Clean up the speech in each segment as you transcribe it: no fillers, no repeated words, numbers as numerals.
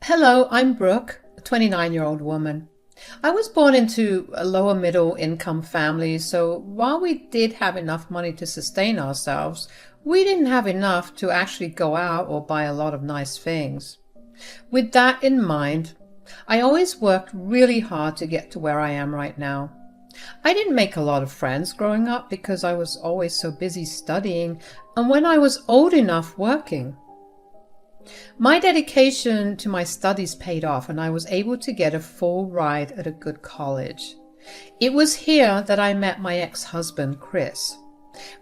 Hello, I'm Brooke, a 29-year-old woman. I was born into a lower middle income family, so while we did have enough money to sustain ourselves, we didn't have enough to actually go out or buy a lot of nice things. With that in mind, I always worked really hard to get to where I am right now. I didn't make a lot of friends growing up because I was always so busy studying and when I was old enough working. My dedication to my studies paid off and I was able to get a full ride at a good college. It was here that I met my ex-husband, Chris.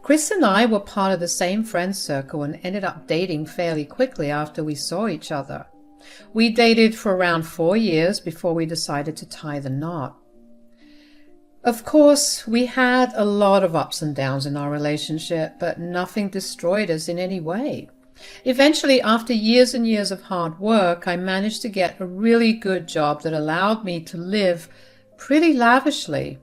Chris and I were part of the same friend circle and ended up dating fairly quickly after we saw each other. We dated for around 4 years before we decided to tie the knot. Of course, we had a lot of ups and downs in our relationship, but nothing destroyed us in any way. Eventually, after years and years of hard work, I managed to get a really good job that allowed me to live pretty lavishly.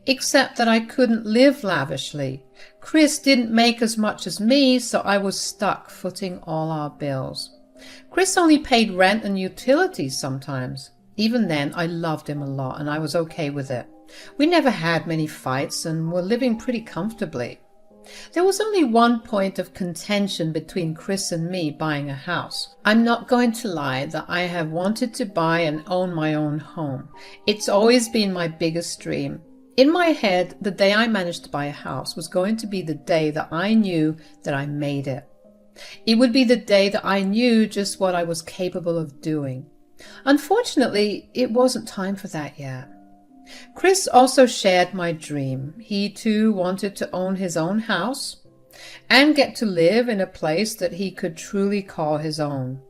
Except that I couldn't live lavishly. Chris didn't make as much as me, so I was stuck footing all our bills. Chris only paid rent and utilities sometimes. Even then, I loved him a lot and I was okay with it. We never had many fights and were living pretty comfortably. There was only one point of contention between Chris and me buying a house. I'm not going to lie that I have wanted to buy and own my own home. It's always been my biggest dream. In my head, the day I managed to buy a house was going to be the day that I knew that I made it. It would be the day that I knew just what I was capable of doing. Unfortunately, it wasn't time for that yet. Chris also shared my dream. He too wanted to own his own house and get to live in a place that he could truly call his own.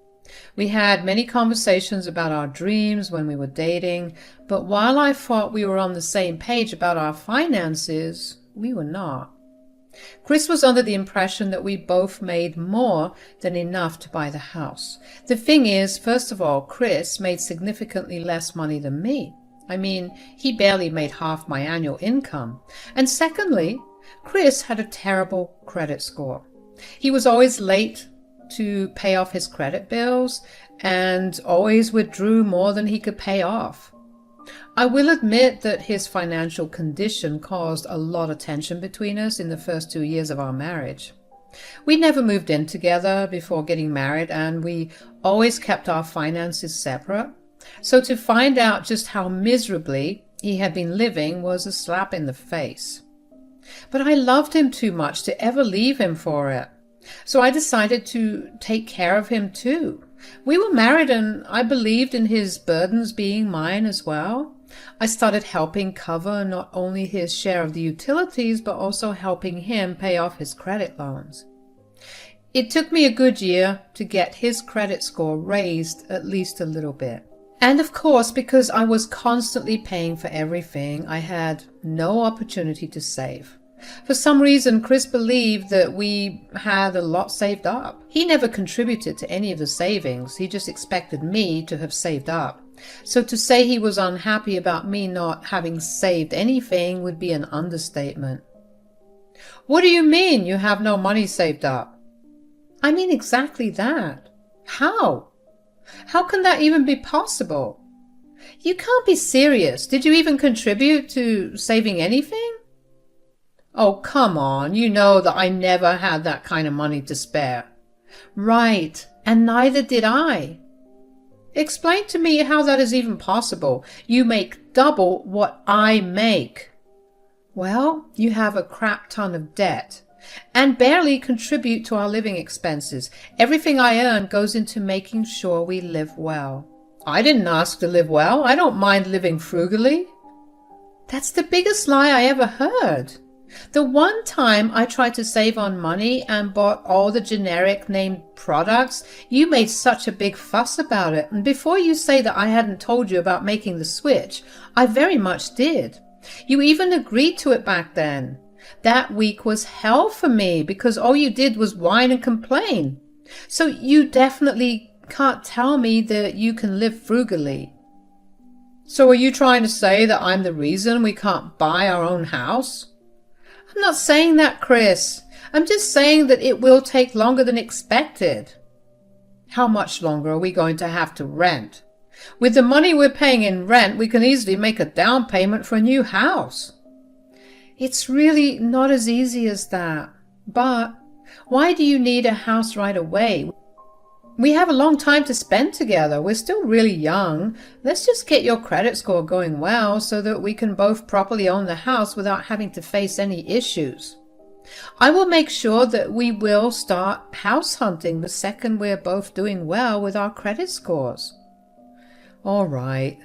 We had many conversations about our dreams when we were dating, but while I thought we were on the same page about our finances, we were not. Chris was under the impression that we both made more than enough to buy the house. The thing is, first of all, Chris made significantly less money than me. I mean, he barely made half my annual income. And secondly, Chris had a terrible credit score. He was always late to pay off his credit bills and always withdrew more than he could pay off. I will admit that his financial condition caused a lot of tension between us in the first 2 years of our marriage. We never moved in together before getting married and we always kept our finances separate. So to find out just how miserably he had been living was a slap in the face. But I loved him too much to ever leave him for it. So I decided to take care of him too. We were married and I believed in his burdens being mine as well. I started helping cover not only his share of the utilities, but also helping him pay off his credit loans. It took me a good year to get his credit score raised at least a little bit. And of course, because I was constantly paying for everything, I had no opportunity to save. For some reason, Chris believed that we had a lot saved up. He never contributed to any of the savings. He just expected me to have saved up. So to say he was unhappy about me not having saved anything would be an understatement. What do you mean you have no money saved up? I mean exactly that. How? How can that even be possible? You can't be serious. Did you even contribute to saving anything? Oh, come on. You know that I never had that kind of money to spare. Right, and neither did I. Explain to me how that is even possible. You make double what I make. Well, you have a crap ton of debt and barely contribute to our living expenses. Everything I earn goes into making sure we live well. I didn't ask to live well. I don't mind living frugally. That's the biggest lie I ever heard. The one time I tried to save on money and bought all the generic named products, you made such a big fuss about it. And before you say that I hadn't told you about making the switch, I very much did. You even agreed to it back then. That week was hell for me because all you did was whine and complain. So you definitely can't tell me that you can live frugally. So are you trying to say that I'm the reason we can't buy our own house? I'm not saying that, Chris. I'm just saying that it will take longer than expected. How much longer are we going to have to rent? With the money we're paying in rent, we can easily make a down payment for a new house. It's really not as easy as that. But why do you need a house right away? We have a long time to spend together. We're still really young. Let's just get your credit score going well so that we can both properly own the house without having to face any issues. I will make sure that we will start house hunting the second we're both doing well with our credit scores. All right.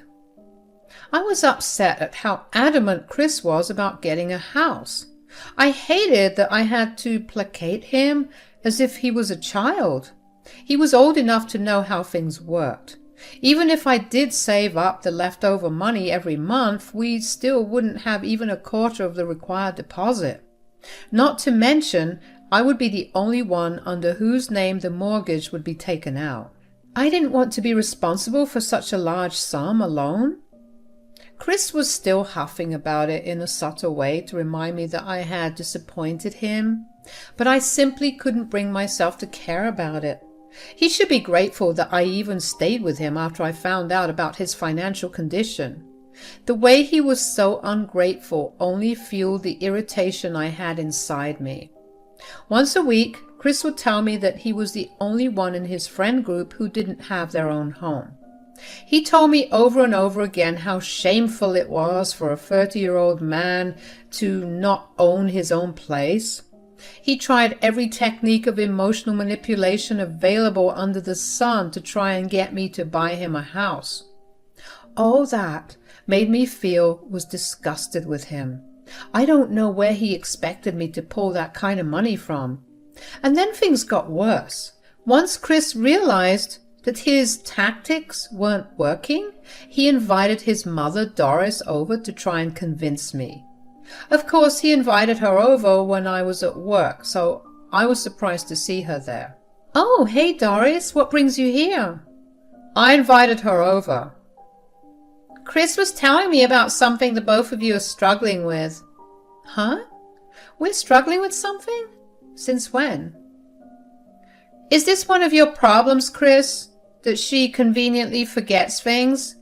I was upset at how adamant Chris was about getting a house. I hated that I had to placate him as if he was a child. He was old enough to know how things worked. Even if I did save up the leftover money every month, we still wouldn't have even a quarter of the required deposit. Not to mention, I would be the only one under whose name the mortgage would be taken out. I didn't want to be responsible for such a large sum alone. Chris was still huffing about it in a subtle way to remind me that I had disappointed him, but I simply couldn't bring myself to care about it. He should be grateful that I even stayed with him after I found out about his financial condition. The way he was so ungrateful only fueled the irritation I had inside me. Once a week, Chris would tell me that he was the only one in his friend group who didn't have their own home. He told me over and over again how shameful it was for a 30-year-old man to not own his own place. He tried every technique of emotional manipulation available under the sun to try and get me to buy him a house. All that made me feel was disgusted with him. I don't know where he expected me to pull that kind of money from. And then things got worse. Once Chris realized that his tactics weren't working, he invited his mother, Doris, over to try and convince me. Of course, he invited her over when I was at work, so I was surprised to see her there. "Oh, hey Doris, what brings you here?" "I invited her over." "Chris was telling me about something the both of you are struggling with." "Huh? We're struggling with something? Since when?" "Is this one of your problems, Chris? That she conveniently forgets things?"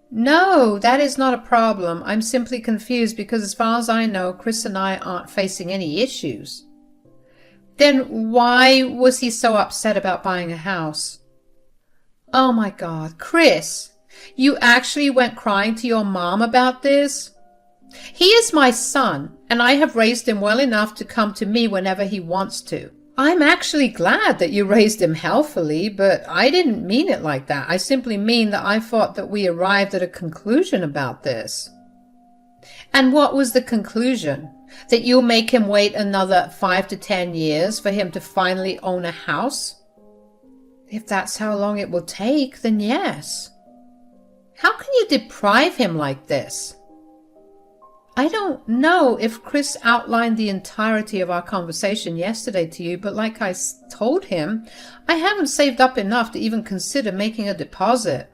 "No, that is not a problem. I'm simply confused because as far as I know, Chris and I aren't facing any issues." "Then why was he so upset about buying a house?" "Oh my God, Chris, you actually went crying to your mom about this?" "He is my son, and I have raised him well enough to come to me whenever he wants to." "I'm actually glad that you raised him healthily, but I didn't mean it like that. I simply mean that I thought that we arrived at a conclusion about this." "And what was the conclusion? That you'll make him wait another 5 to 10 years for him to finally own a house?" "If that's how long it will take, then yes." "How can you deprive him like this?" I don't know if Chris outlined the entirety of our conversation yesterday to you, but like I told him, I haven't saved up enough to even consider making a deposit.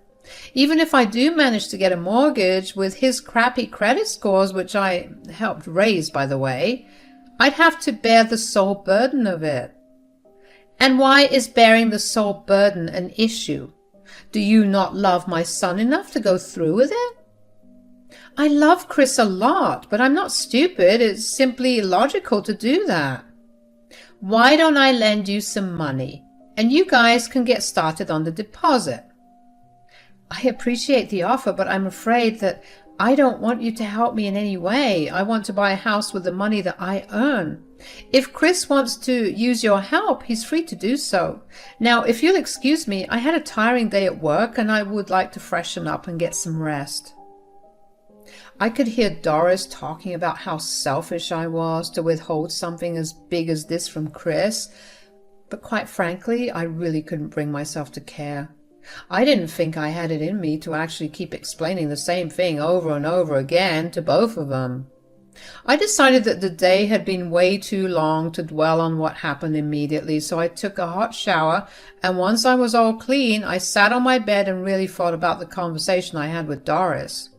Even if I do manage to get a mortgage with his crappy credit scores, which I helped raise, by the way, I'd have to bear the sole burden of it. And why is bearing the sole burden an issue? Do you not love my son enough to go through with it? I love Chris a lot, but I'm not stupid. It's simply logical to do that. Why don't I lend you some money, and you guys can get started on the deposit? I appreciate the offer, but I'm afraid that I don't want you to help me in any way. I want to buy a house with the money that I earn. If Chris wants to use your help, he's free to do so. Now, if you'll excuse me, I had a tiring day at work, and I would like to freshen up and get some rest. I could hear Doris talking about how selfish I was to withhold something as big as this from Chris, but quite frankly, I really couldn't bring myself to care. I didn't think I had it in me to actually keep explaining the same thing over and over again to both of them. I decided that the day had been way too long to dwell on what happened immediately, so I took a hot shower, and once I was all clean, I sat on my bed and really thought about the conversation I had with Doris.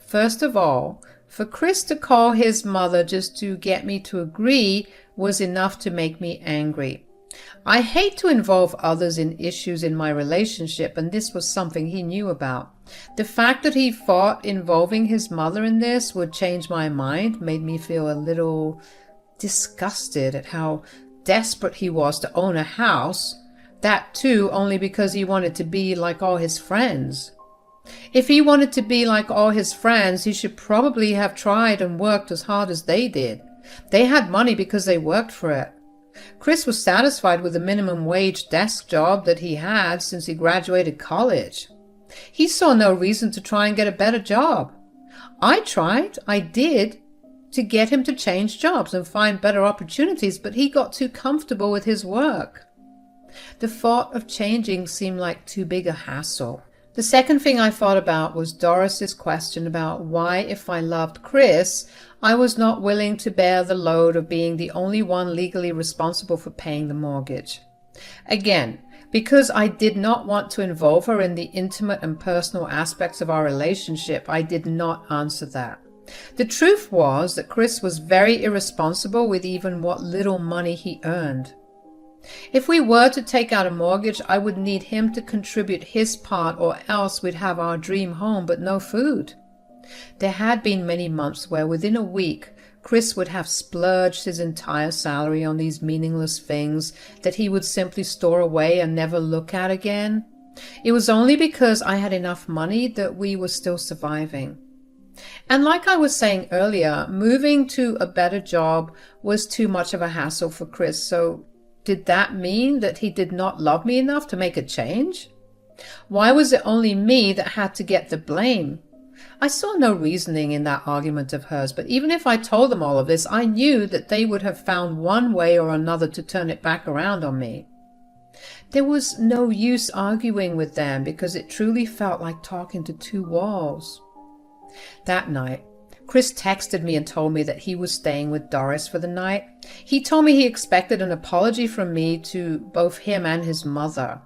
First of all, for Chris to call his mother just to get me to agree was enough to make me angry. I hate to involve others in issues in my relationship, and this was something he knew about. The fact that he thought involving his mother in this would change my mind made me feel a little disgusted at how desperate he was to own a house, that too only because he wanted to be like all his friends. If he wanted to be like all his friends, he should probably have tried and worked as hard as they did. They had money because they worked for it. Chris was satisfied with the minimum wage desk job that he had since he graduated college. He saw no reason to try and get a better job. I did, to get him to change jobs and find better opportunities, but he got too comfortable with his work. The thought of changing seemed like too big a hassle. The second thing I thought about was Doris's question about why, if I loved Chris, I was not willing to bear the load of being the only one legally responsible for paying the mortgage. Again, because I did not want to involve her in the intimate and personal aspects of our relationship, I did not answer that. The truth was that Chris was very irresponsible with even what little money he earned. If we were to take out a mortgage, I would need him to contribute his part, or else we'd have our dream home but no food. There had been many months where within a week Chris would have splurged his entire salary on these meaningless things that he would simply store away and never look at again. It was only because I had enough money that we were still surviving. And like I was saying earlier, moving to a better job was too much of a hassle for Chris, so did that mean that he did not love me enough to make a change? Why was it only me that had to get the blame? I saw no reasoning in that argument of hers, but even if I told them all of this, I knew that they would have found one way or another to turn it back around on me. There was no use arguing with them because it truly felt like talking to two walls. That night, Chris texted me and told me that he was staying with Doris for the night. He told me he expected an apology from me to both him and his mother.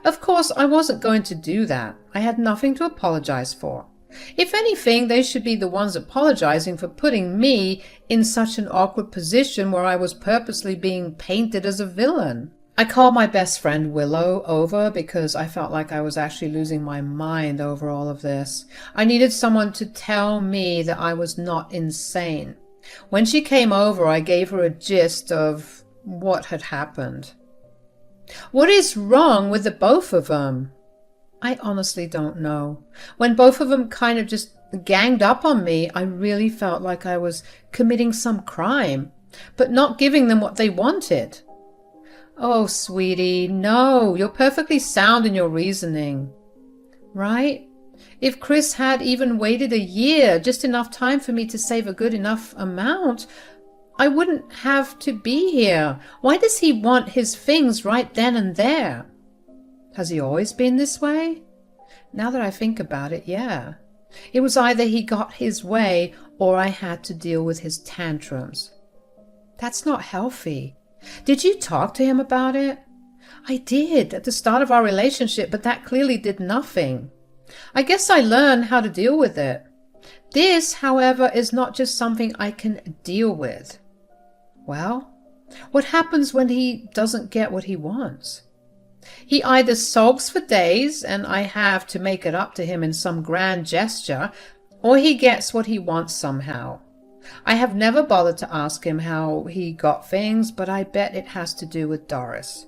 Of course, I wasn't going to do that. I had nothing to apologize for. If anything, they should be the ones apologizing for putting me in such an awkward position where I was purposely being painted as a villain. I called my best friend Willow over because I felt like I was actually losing my mind over all of this. I needed someone to tell me that I was not insane. When she came over, I gave her a gist of what had happened. What is wrong with the both of them? I honestly don't know. When both of them kind of just ganged up on me, I really felt like I was committing some crime, but not giving them what they wanted. Oh, sweetie, no, you're perfectly sound in your reasoning. Right? If Chris had even waited a year, just enough time for me to save a good enough amount, I wouldn't have to be here. Why does he want his things right then and there? Has he always been this way? Now that I think about it, yeah. It was either he got his way or I had to deal with his tantrums. That's not healthy. Did you talk to him about it? I did at the start of our relationship, but that clearly did nothing. I guess I learned how to deal with it. This, however, is not just something I can deal with. Well, what happens when he doesn't get what he wants? He either sulks for days, and I have to make it up to him in some grand gesture, or he gets what he wants somehow. I have never bothered to ask him how he got things, but I bet it has to do with Doris.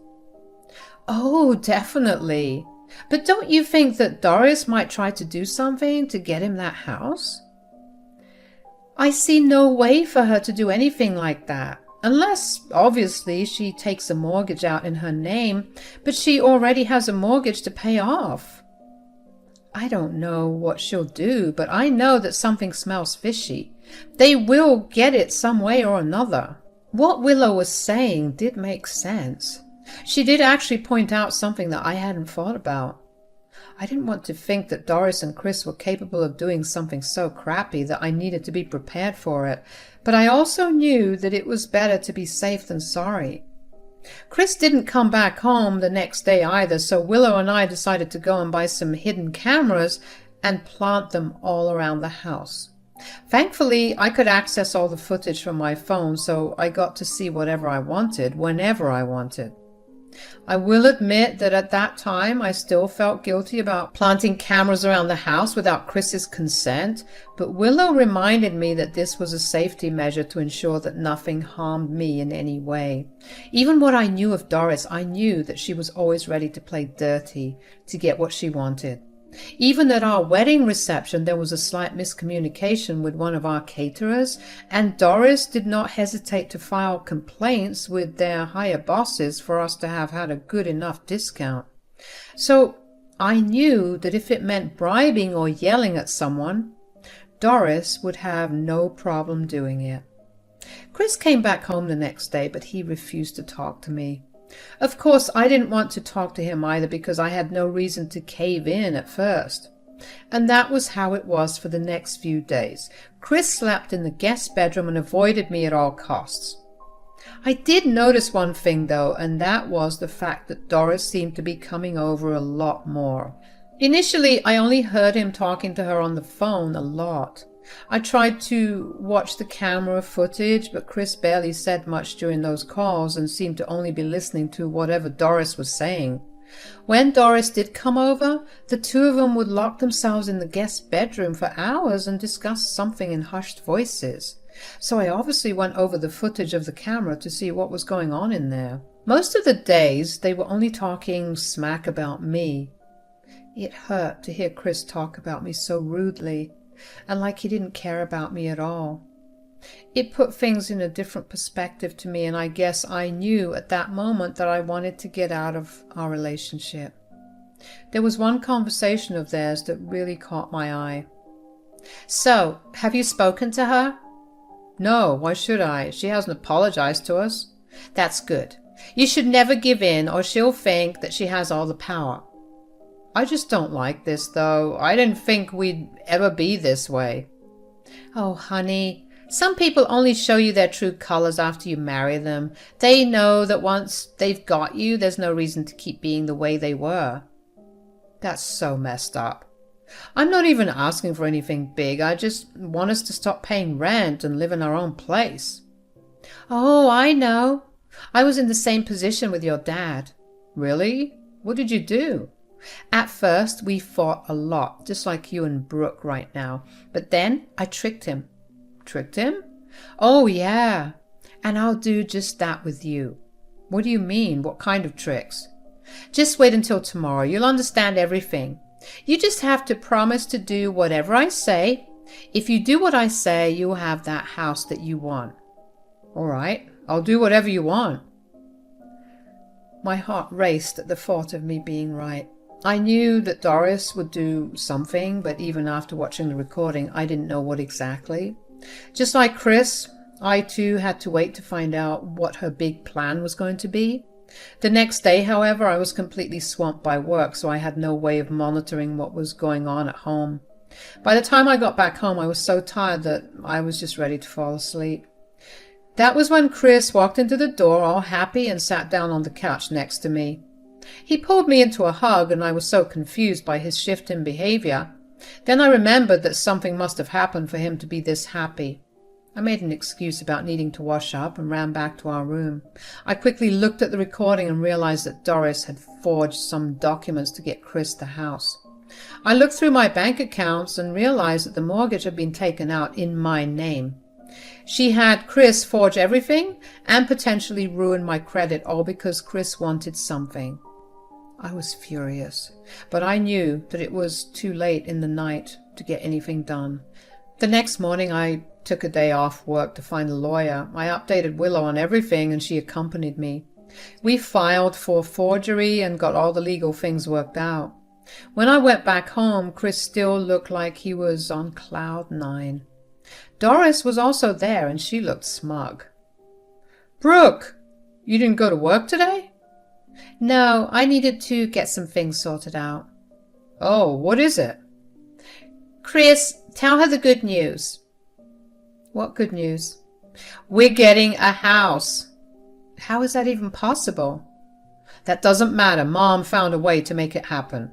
Oh, definitely. But don't you think that Doris might try to do something to get him that house? I see no way for her to do anything like that, unless, obviously, she takes a mortgage out in her name, but she already has a mortgage to pay off. I don't know what she'll do, but I know that something smells fishy. They will get it some way or another. What Willow was saying did make sense. She did actually point out something that I hadn't thought about. I didn't want to think that Doris and Chris were capable of doing something so crappy that I needed to be prepared for it, but I also knew that it was better to be safe than sorry. Chris didn't come back home the next day either, so Willow and I decided to go and buy some hidden cameras and plant them all around the house. Thankfully, I could access all the footage from my phone, so I got to see whatever I wanted, whenever I wanted. I will admit that at that time I still felt guilty about planting cameras around the house without Chris's consent, but Willow reminded me that this was a safety measure to ensure that nothing harmed me in any way. Even what I knew of Doris, I knew that she was always ready to play dirty to get what she wanted. Even at our wedding reception, there was a slight miscommunication with one of our caterers, and Doris did not hesitate to file complaints with their higher bosses for us to have had a good enough discount. So I knew that if it meant bribing or yelling at someone, Doris would have no problem doing it. Chris came back home the next day, but he refused to talk to me. Of course, I didn't want to talk to him either because I had no reason to cave in at first. And that was how it was for the next few days. Chris slept in the guest bedroom and avoided me at all costs. I did notice one thing though, and that was the fact that Doris seemed to be coming over a lot more. Initially, I only heard him talking to her on the phone a lot. I tried to watch the camera footage, but Chris barely said much during those calls and seemed to only be listening to whatever Doris was saying. When Doris did come over, the two of them would lock themselves in the guest bedroom for hours and discuss something in hushed voices. So I obviously went over the footage of the camera to see what was going on in there. Most of the days, they were only talking smack about me. It hurt to hear Chris talk about me so rudely, and like he didn't care about me at all. It put things in a different perspective to me, and I guess I knew at that moment that I wanted to get out of our relationship. There was one conversation of theirs that really caught my eye. "So, have you spoken to her?" "No, why should I? She hasn't apologized to us." "That's good. You should never give in, or she'll think that she has all the power." "I just don't like this, though. I didn't think we'd ever be this way." "Oh, honey, some people only show you their true colors after you marry them. They know that once they've got you, there's no reason to keep being the way they were." That's so messed up. I'm not even asking for anything big. I just want us to stop paying rent and live in our own place. "Oh, I know. I was in the same position with your dad." "Really? What did you do?" "At first, we fought a lot, just like you and Brooke right now. But then I tricked him." "Tricked him?" "Oh, yeah. And I'll do just that with you." "What do you mean? What kind of tricks?" "Just wait until tomorrow. You'll understand everything. You just have to promise to do whatever I say. If you do what I say, you'll have that house that you want." "All right. I'll do whatever you want." My heart raced at the thought of me being right. I knew that Doris would do something, but even after watching the recording, I didn't know what exactly. Just like Chris, I too had to wait to find out what her big plan was going to be. The next day, however, I was completely swamped by work, so I had no way of monitoring what was going on at home. By the time I got back home, I was so tired that I was just ready to fall asleep. That was when Chris walked into the door all happy and sat down on the couch next to me. He pulled me into a hug, and I was so confused by his shift in behavior. Then I remembered that something must have happened for him to be this happy. I made an excuse about needing to wash up and ran back to our room. I quickly looked at the recording and realized that Doris had forged some documents to get Chris the house. I looked through my bank accounts and realized that the mortgage had been taken out in my name. She had Chris forge everything and potentially ruin my credit, all because Chris wanted something. I was furious, but I knew that it was too late in the night to get anything done. The next morning I took a day off work to find a lawyer. I updated Willow on everything and she accompanied me. We filed for forgery and got all the legal things worked out. When I went back home, Chris still looked like he was on cloud 9. Doris was also there and she looked smug. "Brooke, you didn't go to work today?" "No, I needed to get some things sorted out." "Oh, what is it?" "Chris, tell her the good news." "What good news?" "We're getting a house." "How is that even possible?" "That doesn't matter. Mom found a way to make it happen."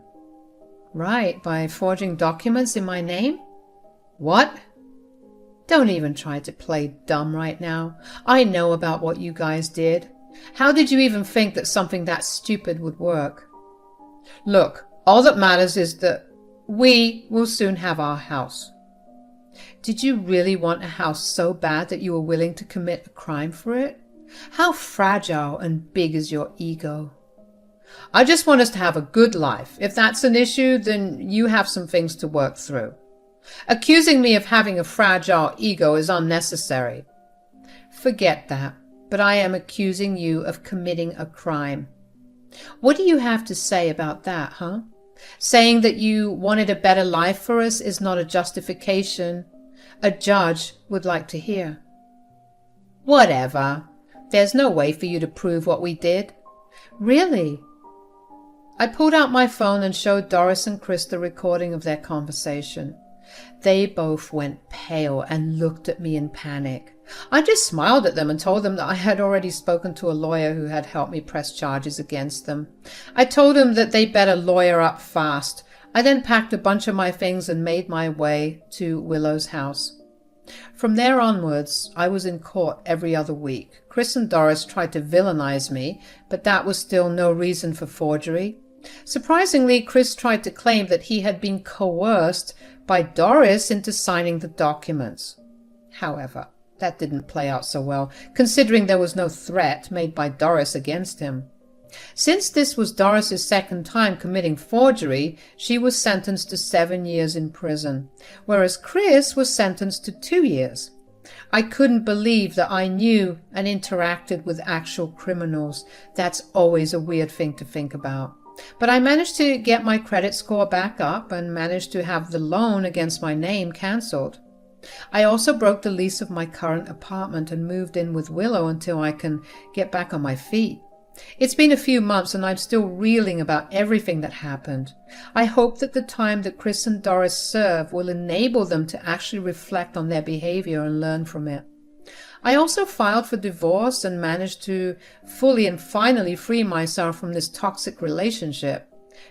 "Right, by forging documents in my name?" "What?" "Don't even try to play dumb right now. I know about what you guys did. How did you even think that something that stupid would work? Look, all that matters is that we will soon have our house. Did you really want a house so bad that you were willing to commit a crime for it? How fragile and big is your ego? I just want us to have a good life. If that's an issue, then you have some things to work through. Accusing me of having a fragile ego is unnecessary. Forget that, but I am accusing you of committing a crime. What do you have to say about that, huh? Saying that you wanted a better life for us is not a justification a judge would like to hear. Whatever. There's no way for you to prove what we did. Really? I pulled out my phone and showed Doris and Chris the recording of their conversation. They both went pale and looked at me in panic. I just smiled at them and told them that I had already spoken to a lawyer who had helped me press charges against them. I told them that they better lawyer up fast. I then packed a bunch of my things and made my way to Willow's house. From there onwards, I was in court every other week. Chris and Doris tried to villainize me, but that was still no reason for forgery. Surprisingly, Chris tried to claim that he had been coerced by Doris into signing the documents. However, that didn't play out so well, considering there was no threat made by Doris against him. Since this was Doris's second time committing forgery, she was sentenced to 7 years in prison, whereas Chris was sentenced to 2 years. I couldn't believe that I knew and interacted with actual criminals. That's always a weird thing to think about. But I managed to get my credit score back up and managed to have the loan against my name cancelled. I also broke the lease of my current apartment and moved in with Willow until I can get back on my feet. It's been a few months and I'm still reeling about everything that happened. I hope that the time that Chris and Doris serve will enable them to actually reflect on their behavior and learn from it. I also filed for divorce and managed to fully and finally free myself from this toxic relationship.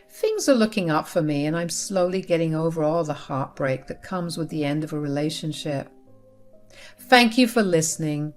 Things are looking up for me and I'm slowly getting over all the heartbreak that comes with the end of a relationship. Thank you for listening.